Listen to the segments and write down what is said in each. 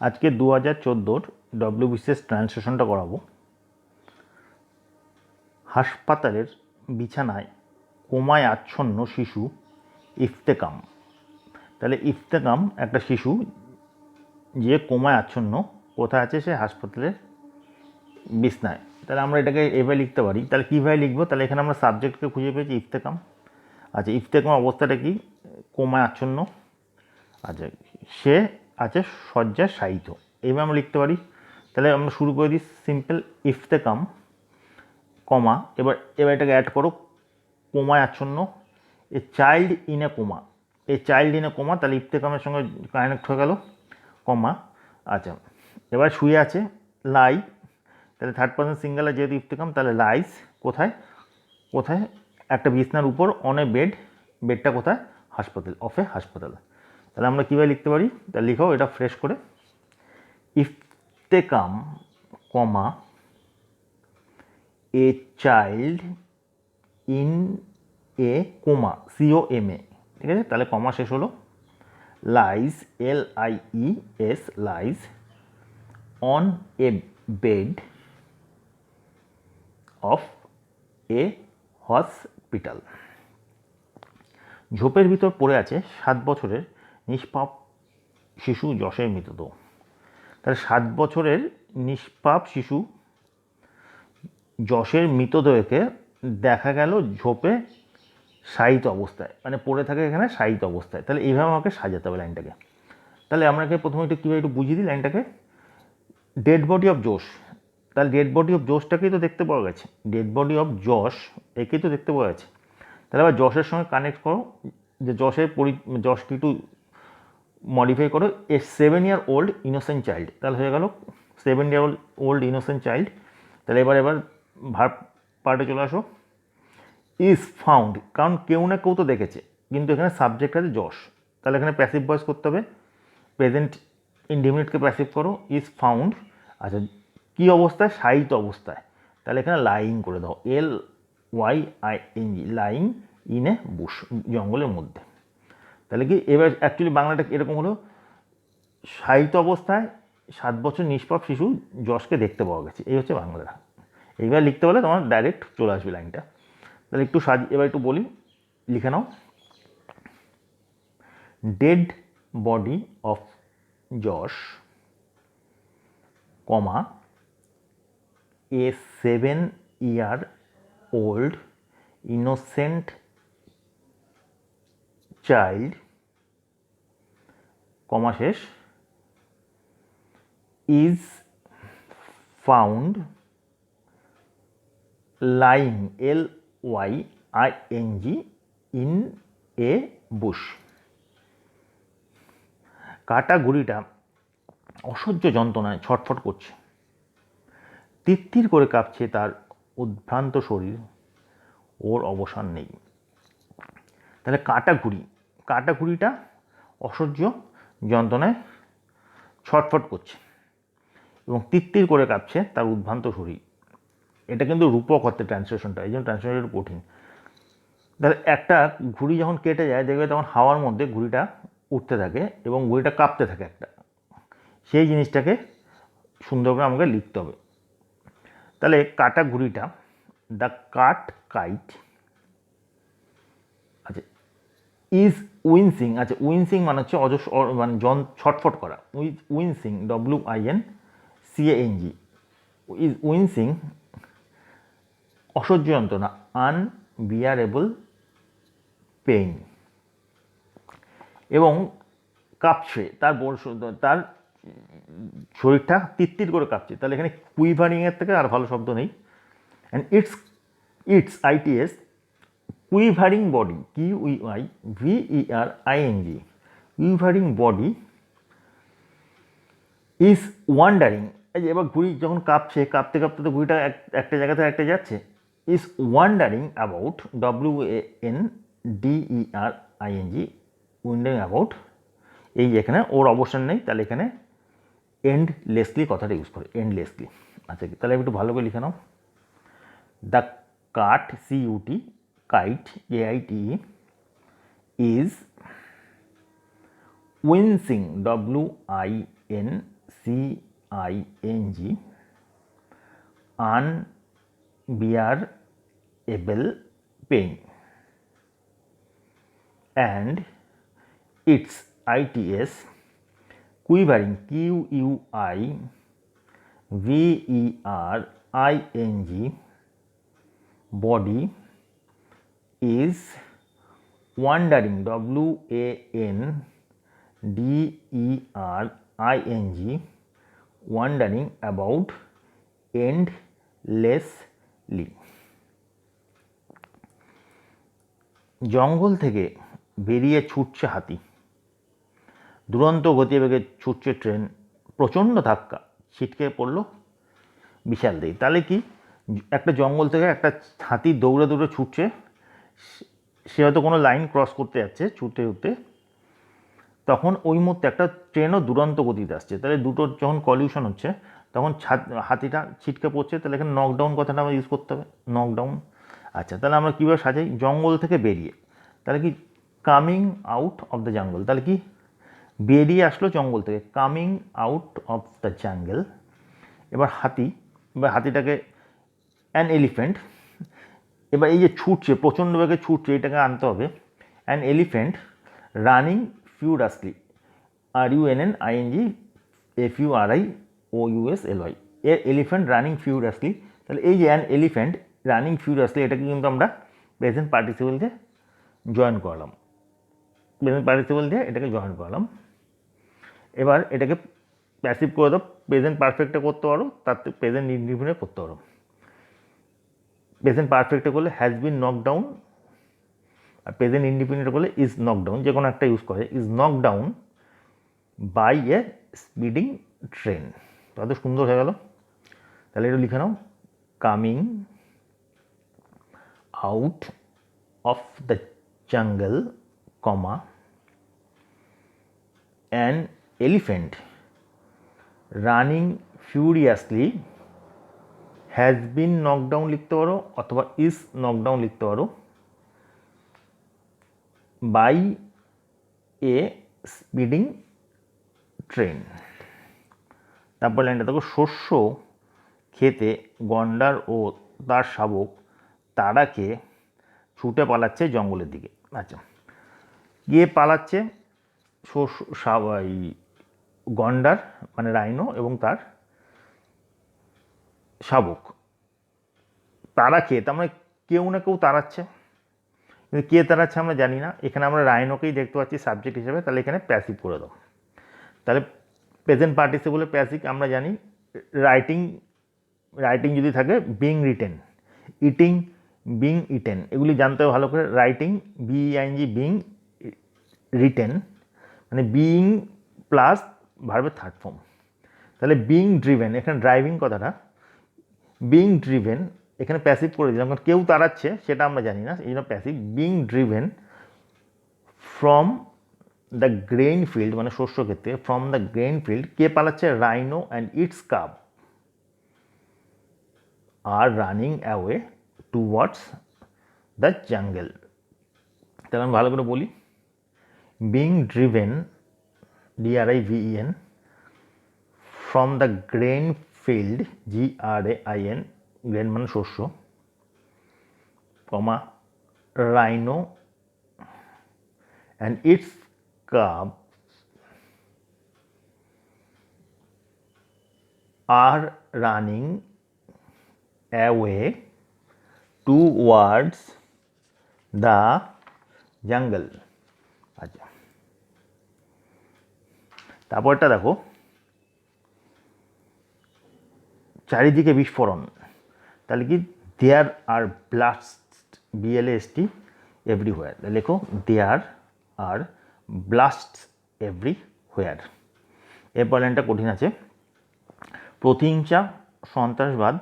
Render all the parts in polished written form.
আজকে 2014 ডব্লিউবিসিএস ট্রান্সলেশনটা করাবো। হাসপাতালের বিছানায় কোমায় আচ্ছন্ন শিশু ইফতেকাম। তাহলে ইফতেকাম একটা শিশু যে কোমায় আচ্ছন্ন, কোথায় আছে? সে হাসপাতালের বিছনায়। তাহলে আমরা এটাকে এভাবে লিখতে পারি। তাহলে কীভাবে লিখবো? তাহলে এখানে আমরা সাবজেক্টকে খুঁজে পেয়েছি ইফতেকাম। আচ্ছা, ইফতেকাম অবস্থাটা কি? কোমায় আচ্ছন্ন। আচ্ছা, সে আছে শয্যায় শায়িত। এইভাবে আমরা লিখতে পারি। তাহলে আমরা শুরু করে দিই সিম্পল ইফতেকাম কমা, এবার এটাকে অ্যাড করো কোমায় আচ্ছন্ন, a child in a coma, এই চাইল্ড ইন এ কোমা। তাহলে ইফতেকামের সঙ্গে কানেক্ট হয়ে গেল কমা। আচ্ছা, এবার শুয়ে আছে লাই, তাহলে থার্ড পারসন সিঙ্গেলে যেহেতু ইফতেকাম, তাহলে লাইস কোথায়? কোথায়? একটা বিছনার উপর, অন এ বেড। বেডটা কোথায়? হাসপাতাল, অফ এ হাসপাতাল। তাহলে আমরা কীভাবে লিখতে পারি? তাহলে লিখো এটা ফ্রেশ করে, ইফতেকাম comma a child in a coma, COMA। ঠিক আছে, তাহলে কমা শেষ হলো। Lies, LIES, lies on a bed of a hospital. ঝোপের ভিতর পড়ে আছে 7 বছরের নিষ্পাপ শিশু যশের মৃতদেহ। তাহলে 7 বছরের নিষ্পাপ শিশু যশের মৃতদেহকে দেখা গেল ঝোপে শায়িত অবস্থায়, মানে পড়ে থাকে এখানে শায়িত অবস্থায়। তাহলে এইভাবে আমাকে সাজাতে হবে লাইনটাকে। তাহলে আপনাকে প্রথমে একটু কীভাবে একটু বুঝিয়ে দিই লাইনটাকে। ডেড বডি অফ জোশ, তাহলে ডেড বডি অফ জোশটাকেই তো দেখতে পাওয়া গেছে। ডেড বডি অফ যশ, একেই তো দেখতে পাওয়া গেছে। তাহলে আবার যশের সঙ্গে কানেক্ট করো, যে যশকে একটু মডিফাই করো, এ 7 year old ইনোসেন্ট চাইল্ড। তাহলে হয়ে গেল 7 year old ইনোসেন্ট চাইল্ড। তাহলে এবার ভার্ব পার্টে চলে আসো। ইজ ফাউন্ড, কারণ কেউ না কেউ তো দেখেছে, কিন্তু এখানে সাবজেক্ট আছে যশ। তাহলে এখানে প্যাসিভ ভয়েস করতে হবে, প্রেজেন্ট ইনডিফিনিটকে প্যাসিভ করো, ইজ ফাউন্ড। আচ্ছা, কী অবস্থায়? শায়িত অবস্থায়। তাহলে এখানে লাইং করে দাও, LYING, lying in a Bush, জঙ্গলের মধ্যে। তাহলে কি এবার অ্যাকচুয়ালি বাংলাটা এরকম হলো, শায়িত অবস্থায় 7 বছর নিষ্পাপ শিশু যশকে দেখতে পাওয়া গেছে। এই হচ্ছে বাংলাটা। এইবার লিখতে বলে তোমার ডাইরেক্ট চলে আসবে লাইনটা। তাহলে একটু এবার একটু বলি, লিখে নাও। Dead body of Yash comma a 7 year old innocent child comma শেষ is found lying, LYING, in a bush। কাটা ঘুড়িটা অসহ্য যন্ত্রণায় ছটফট করছে, তিত্তির করে কাঁপছে তার উদ্ভ্রান্ত শরীর, ওর অবসান নেই। তাহলে কাটা ঘুড়িটা অসহ্য যন্ত্রণায় ছটফট করছে এবং তিত্তির করে কাঁপছে তার উদ্ভ্রান্ত শরীর। এটা কিন্তু রূপক অর্থে ট্রান্সলেশনটা, এই জন্য ট্রান্সলেশন একটু কঠিন। তাহলে একটা ঘুড়ি যখন কেটে যায়, দেখবে তখন হাওয়ার মধ্যে ঘুড়িটা উঠতে থাকে এবং ঘুড়িটা কাঁপতে থাকে একটা, সেই জিনিসটাকে সুন্দর করে আমাকে লিখতে হবে। তাহলে কাটা ঘুড়িটা, দ্য কাট কাইট, আচ্ছা, ইজ উইনসিং। আচ্ছা, উইনসিং মানে হচ্ছে মানে ছটফট করা। উইনসিং, WINCANG, ইজ উইনসিং অসহ্য যন্ত্রণা, আনবিয়ারেবল পেইন, এবং কাঁপছে তার শরীরটা তিত্তির করে কাঁপছে। তাহলে এখানে কুইভারিংয়ের থেকে আর ভালো শব্দ নেই। And ITS quivering body, QUIVERING, quivering body is wandering. এই যে এবার ঘুড়ি যখন কাঁপতে কাঁপতে তো ঘুড়িটা একটা জায়গা থেকে একটা যাচ্ছে। Is wandering about, WANDERING, wandering about. এই যে এখানে ওর অবসান নেই, তাহলে এখানে এন্ডলেসলি কথাটা ইউজ করে, এন্ডলেসলি। আচ্ছা, তাহলে একটু ভালো করে লিখে নাও। The cut, CUT, kite, KITE, is wincing, WINCING, CING, unbearable pain, and its ITS, quivering, QUIVERING, body, is wandering, WANDERING, wandering about endlessly. জঙ্গল থেকে বেরিয়ে ছুটছে হাতি, দুরন্ত গতিবেগে ছুটছে ট্রেন, প্রচণ্ড ধাক্কা, ছিটকে পড়ল বিশাল দেই। তাহলে কি, একটা জঙ্গল থেকে একটা হাতি দৌড়ে দৌড়ে ছুটছে, সে হয়তো কোনো লাইন ক্রস করতে যাচ্ছে ছুটতে ছুটতে, তখন ওই মুহূর্তে একটা ট্রেনও দুরন্ত গতিতে আসছে। তাহলে দুটোর যখন কলিউশন হচ্ছে তখন হাতিটা ছিটকে পড়ছে, তাহলে এখানে নকডাউন কথাটা আমরা ইউজ করতে হবে, নকডাউন। আচ্ছা, তাহলে আমরা কীভাবে সাজাই, জঙ্গল থেকে বেরিয়ে, তাহলে কি coming out of the jungle, তাহলে কি বেরিয়ে আসলো জঙ্গল থেকে, কামিং আউট অফ দ্য জঙ্গল। এবার হাতিটাকে অ্যান এলিফ্যান্ট, এবার এই যে ছুটছে প্রচণ্ড বেগে ছুটছে, এটাকে আনতে হবে an elephant running furiously, RUNNING elephant running furiously. তাহলে এই যে অ্যান এলিফ্যান্ট রানিং ফিউরাসলি, এটাকে কিন্তু আমরা প্রেজেন্ট পার্টিসিপল দিয়ে জয়েন করালাম, এটাকে জয়েন করালাম। এবার এটাকে প্যাসিভ করে দাও, প্রেজেন্ট পারফেক্টে করতে পারো, তার প্রেজেন্ট ইনডিফিনিটে করতে পারো। প্রেজেন্ট পারফেক্টে করলে হ্যাজ বিন নক ডাউন, আর প্রেজেন্ট ইনডিফিনিটে করলে ইজ নক ডাউন, যে কোনো একটা ইউজ করে, is knock down by a speeding train. এত সুন্দর হয়ে গেল। তাহলে এটা লিখে নাও, coming out of the jungle, comma, an elephant running furiously, has been knock down লিখতে পারো অথবা ইজ নকডাউন লিখতে পারো, বাই এ স্পিডিং ট্রেন। তারপর লাইনটা দেখো, শস্য খেতে গন্ডার ও তার শাবক তারাকে ছুটে পালাচ্ছে জঙ্গলের দিকে। আচ্ছা, গিয়ে পালাচ্ছে গন্ডার মানে রাইনো এবং তার শাবক, তারা খেয়ে, তার মানে কেউ না কেউ তাড়াচ্ছে, কিন্তু কে তাড়াচ্ছে আমরা জানি না। এখানে আমরা রাইনোকেই দেখতে পাচ্ছি সাবজেক্ট হিসেবে, তাহলে এখানে প্যাসিভ করে দাও। তাহলে প্রেজেন্ট পার্টিসিপলে প্যাসিভ আমরা জানি, রাইটিং যদি থাকে being written, eating being eaten, এগুলি জানতে হবে ভালো করে। রাইটিং BEING, বিং, রিটেন মানে বিং প্লাস ভার্বের থার্ড ফর্ম। তাহলে বিং ড্রিভেন, এখানে ড্রাইভিং কথাটা, বিং ড্রিভেন এখানে প্যাসিভ করে দিলাম, কারণ কেউ তাড়াচ্ছে সেটা আমরা জানি না, এই জন্য passive. Being driven from the grain field, মানে শস্য ক্ষেত্রে, ফ্রম দ্য গ্রেইন ফিল্ড, কে পালাচ্ছে, rhino and its cub are running away towards the jungle. তাহলে আমি ভালো করে বলি, being driven, DRIVEN, from the grain field, GRAIN, grain মানে শস্য, comma, rhino and its cub are running away towards the jungle. আচ্ছা, তারপরটা দেখো, চারিদিকে বিস্ফোরণ, তাহলে কি, there are blast, BLAST, everywhere. লেখো, দেয়ার আর ব্লাস্ট এভরিহোয়ার। এরপর লাইনটা কঠিন আছে, প্রতিহিংসা, সন্ত্রাসবাদ,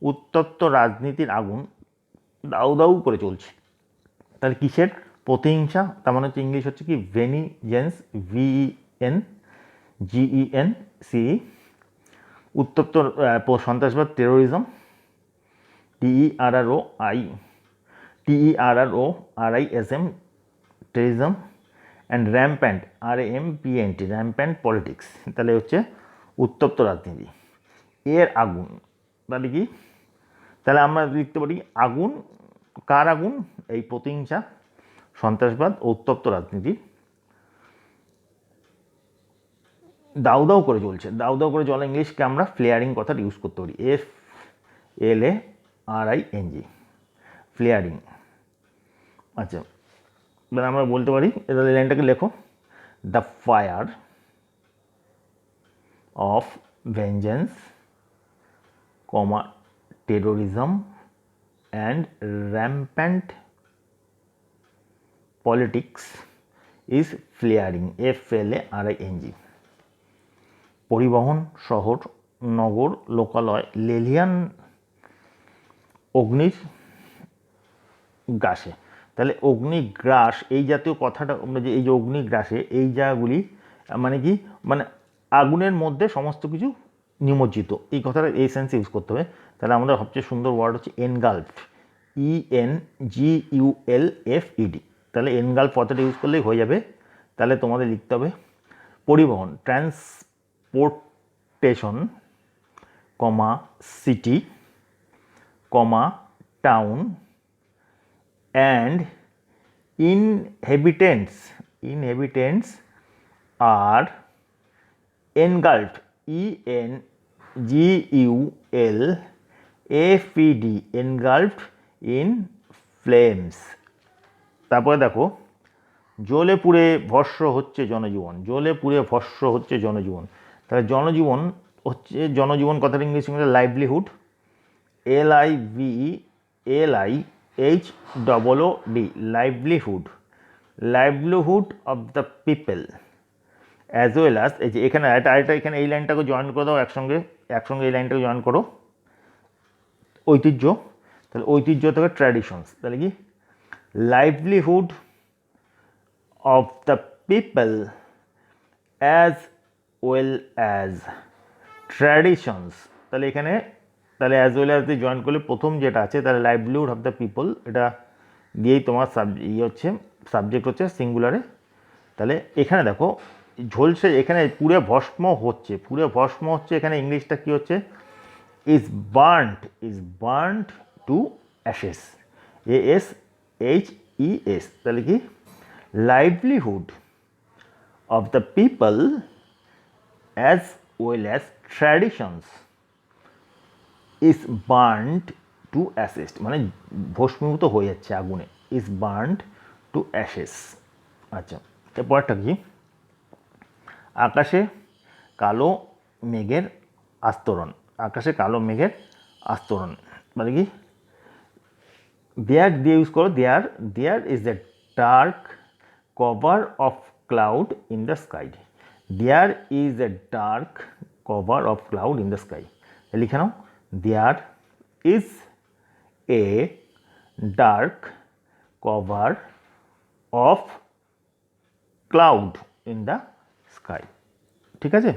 উত্তপ্ত রাজনীতির আগুন দাউ দাউ করে চলছে। তাহলে কিসের প্রতিহিংসা, তার মানে হচ্ছে ইংলিশ হচ্ছে কি ভেনিজেন্স, VENGENCE, উত্তপ্ত সন্ত্রাসবাদ, terrorism, TERRORISM, terrorism, and rampant, RAMPANT, rampant politics. তাহলে হচ্ছে উত্তপ্ত রাজনীতি, এর আগুন, তাহলে কি, তাহলে আমরা লিখতে পারি আগুন, কার আগুন, এই প্রতিহিংসা, সন্ত্রাসবাদ ও উত্তপ্ত রাজনীতি দাউ দাউ করে জ্বলছে। দাউ দাউ করে জ্বলা ইংলিশকে আমরা ফ্লেয়ারিং কথাটা ইউজ করতে পারি, FLARING, ফ্লেয়ারিং। আচ্ছা, এবার আমরা বলতে পারি, এবার এই লাইনটাকে লেখো, the fire of vengeance, terrorism and rampant politics is flaring, FLARING। পরিবহন, শহর, নগর, লোকালয়, লেলিয়ান অগ্নির গ্রাসে। তাহলে অগ্নিগ্রাস এই জাতীয় কথাটা আমরা যে এই যে অগ্নিগ্রাসে, এই জায়গাগুলি মানে কি, মানে আগুনের মধ্যে সমস্ত কিছু নিমজ্জিত, এই কথাটা এই সেন্সে ইউজ করতে হবে। তাহলে আমাদের সবচেয়ে সুন্দর ওয়ার্ড হচ্ছে এনগালফড, ENGULFED। তাহলে এনগালফ কথাটা ইউজ করলেই হয়ে যাবে। তাহলে তোমাদের লিখতে হবে পরিবহন, transportation, city, town and inhabitants are engulfed, ENGULFED, engulfed in flames। তারপরে দেখো, জ্বলে পুড়ে ভস্ম হচ্ছে জনজীবন, জ্বলে পুড়ে ভস্ম হচ্ছে জনজীবন। তাহলে জনজীবন হচ্ছে, জনজীবন কথাটা English livelihood, LIVLIHOOD, livelihood, livelihood of the people as well as, এই যে এখানে এখানে এই লাইনটাকে জয়েন করে দাও, একসঙ্গে এই লাইনটাকে জয়েন করো, ঐতিহ্য। তাহলে ঐতিহ্য থেকে ট্র্যাডিশনস, তাহলে কি livelihood of the people as well as traditions. তাহলে এখানে, তাহলে অ্যাজ ওয়েল অ্যাজ দিয়ে জয়েন করলে প্রথম যেটা আছে, তাহলে লাইভলিহুড অফ দ্য পিপল, এটা দিয়েই তোমার হচ্ছে সাবজেক্ট হচ্ছে সিঙ্গুলারে। তাহলে এখানে দেখো ঝলসে, এখানে পুরে ভস্ম হচ্ছে, এখানে ইংলিশটা কি হচ্ছে, is burnt to ashes, ASHES। তাহলে কি livelihood of the people as well as traditions is burnt to ashes, মানে ভস্মীভূত হয়ে যাচ্ছে আগুনে, ইজ বার্ন্ট টু অ্যাশেস। আচ্ছা, এরপরটা কি, আকাশে কালো মেঘের আস্তরণ, মানে কি, দেয়ার দিয়ে ইউজ করো, there is a dark cover of cloud in the sky, there is a dark cover of cloud in the sky. লিখে নাও, there is a dark cover of cloud in the sky. ঠিক আছে।